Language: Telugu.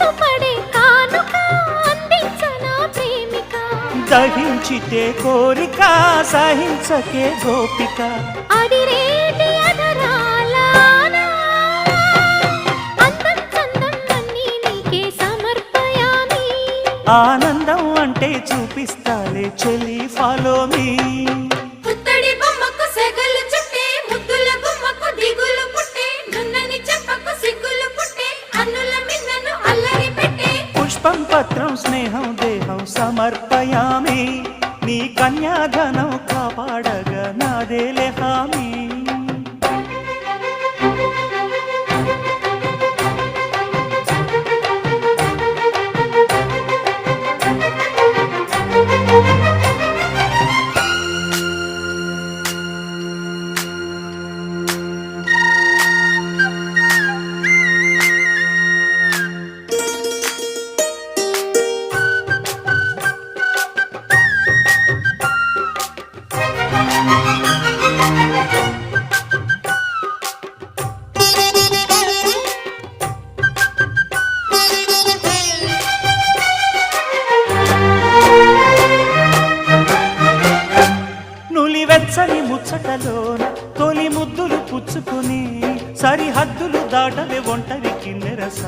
మనసు పడే కానుక అందించనా ప్రేమిక దహించితే కోరిక సహించకే గోపిక అడిరేటి అధరాల అందం చందం అన్నీ నీకే సమర్పయామి ఆనందం అంటే చూపిస్తాలే చెలి ఫాలో మీ పుత్తడి బొమ్మకు సెగలు చుట్టే ముద్దుల గుమ్మకు దిగులు పుట్టే నున్నని చెప్పకు సిగ్గులు పుట్టే అన్నుల మిన్నను అల్లరి పెట్టే పుష్పం పత్రం స్నేహం దేహం సమర్పయామి నీ కన్యాధనం కాపాడగా నాదేలే హామీ నులివెచ్చని ముచ్చటలోన తొలి ముద్దులు పుచ్చుకుని సరిహద్దులు దాటవే ఒంటరి కిన్నెరస